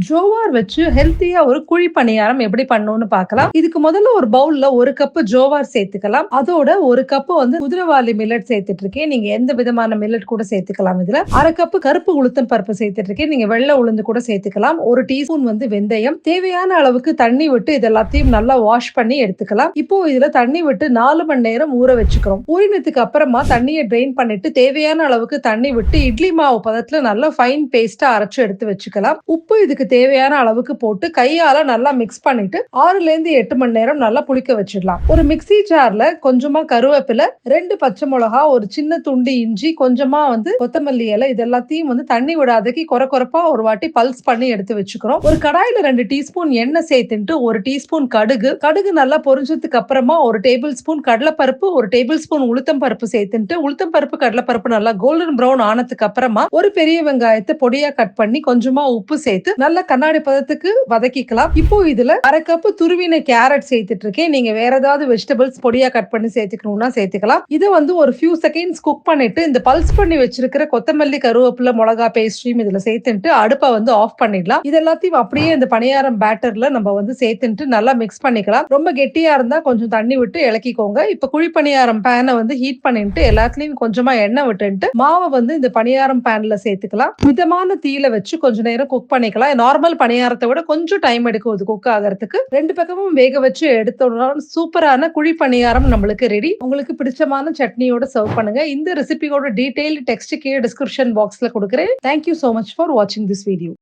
ஜோவார் வச்சு ஹெல்த்தியா ஒரு குழி பணியாரம் எப்படி பண்ணணும்னு பார்க்கலாம். இதுக்கு முதல்ல ஒரு பவுல்ல 1 கப் ஜோவார் சேர்த்துக்கலாம். அதோட 1 கப் வந்து குதிரைவாலி மில்லட் சேர்த்துட்டு இருக்கேன். நீங்க எந்த விதமான மில்லட் கூட சேர்த்துக்கலாம். இதுல 1/2 கப் கருப்பு உளுத்தம் பருப்பு சேர்த்துட்டு இருக்கேன். நீங்க வெள்ளை உளுந்து கூட சேர்த்துக்கலாம். 1 டீஸ்பூன் வந்து வெந்தயம், தேவையான அளவுக்கு தண்ணி விட்டு இது எல்லாத்தையும் நல்லா வாஷ் பண்ணி எடுத்துக்கலாம். இப்போ இதுல தண்ணி விட்டு 4 மணி நேரம் ஊற வச்சுக்கிறோம். ஊறினதுக்கு அப்புறமா தண்ணியை ட்ரெயின் பண்ணிட்டு தேவையான அளவுக்கு தண்ணி விட்டு இட்லி மாவு பதத்துல நல்லா ஃபைன் பேஸ்டா அரைச்சு எடுத்து வச்சுக்கலாம். உப்பு இதுக்கு தேவையான அளவுக்கு போட்டு கையால நல்லா மிக்ஸ் பண்ணிட்டு 6ல இருந்து 8 மணி நேரம் நல்லா புளிக்க வச்சிடலாம். ஒரு மிக்ஸி ஜார்ல கொஞ்சமா கருவேப்பிலை, 2 பச்சை மிளகா, ஒரு சின்ன துண்டு இஞ்சி, கொஞ்சமா வந்து கொத்தமல்லி இலை, இது எல்லாத்தையும் வந்து தண்ணி விடாதக்கு கொரப்பா ஒரு வாட்டி பல்ஸ் பண்ணி எடுத்து வச்சுக்கிறோம். ஒரு கடாயில 2 டீஸ்பூன் எண்ணெய் சேர்த்துட்டு 1 டீஸ்பூன் கடுகு நல்லா பொரிஞ்சதுக்கு அப்புறமா 1 டேபிள் ஸ்பூன் கடலைப்பருப்பு, 1 டேபிள் ஸ்பூன் உளுத்தம் பருப்பு சேர்த்துட்டு உளுத்தம் பருப்பு கடலைப்பருப்பு நல்லா கோல்டன் ப்ரௌன் ஆனதுக்கு அப்புறமா ஒரு பெரிய வெங்காயத்தை பொடியா கட் பண்ணி கொஞ்சமா உப்பு சேர்த்து நல்லா கண்ணாடி பதத்துக்கு வதக்கிக்கலாம். இப்போ இதுல 1/2 கப் துருவின கேரட் சேர்த்துட்டு இருக்கேன். நீங்க வேற ஏதாவது வெஜிடபிள்ஸ் பொடியா கட் பண்ணி சேர்த்துக்கணும்னா சேர்த்துக்கலாம். இது வந்து ஒரு ஃபியூ செகண்ட்ஸ் குக் பண்ணிட்டு இந்த பல்ஸ் பண்ணி வச்சிருக்கிற கொத்தமல்லி, கருவேப்பிலை, மிளகா பேஸ்ட்ரியும் இதுல சேர்த்துட்டு அடுப்பை வந்து ஆஃப் பண்ணிடலாம். இது எல்லாத்தையும் அப்படியே இந்த பணியாரம் பேட்டர்ல நம்ம வந்து சேர்த்துட்டு நல்லா மிக்ஸ் பண்ணிக்கலாம். ரொம்ப கெட்டியா இருந்தா கொஞ்சம் தண்ணி விட்டு இளக்கிக்கோங்க. இப்ப குழி பணியாரம் பேனை வந்து ஹீட் பண்ணிட்டு எல்லாத்துலயும் கொஞ்சமா எண்ணெய் விட்டுட்டு மாவை வந்து இந்த பணியாரம் பேன்ல சேர்த்துக்கலாம். மிதமான தீயில வச்சு கொஞ்ச நேரம் குக் பண்ணிக்கலாம். நார்மல் பணியாரத்தை விட கொஞ்சம் டைம் எடுக்கும் இது குக் ஆகிறதுக்கு. 2 பக்கமும் வேக வச்சு எடுத்தோம்னா சூப்பரான குழி பணியாரம் நம்மளுக்கு ரெடி. உங்களுக்கு பிடிச்சமான சட்னியோட சர்வ் பண்ணுங்க. இந்த ரெசிபியோட டீடைல் டெக்ஸ்ட் கீழே டிஸ்கிரிப்ஷன் பாக்ஸ்ல கொடுக்குறேன். Thank you so much for watching this video.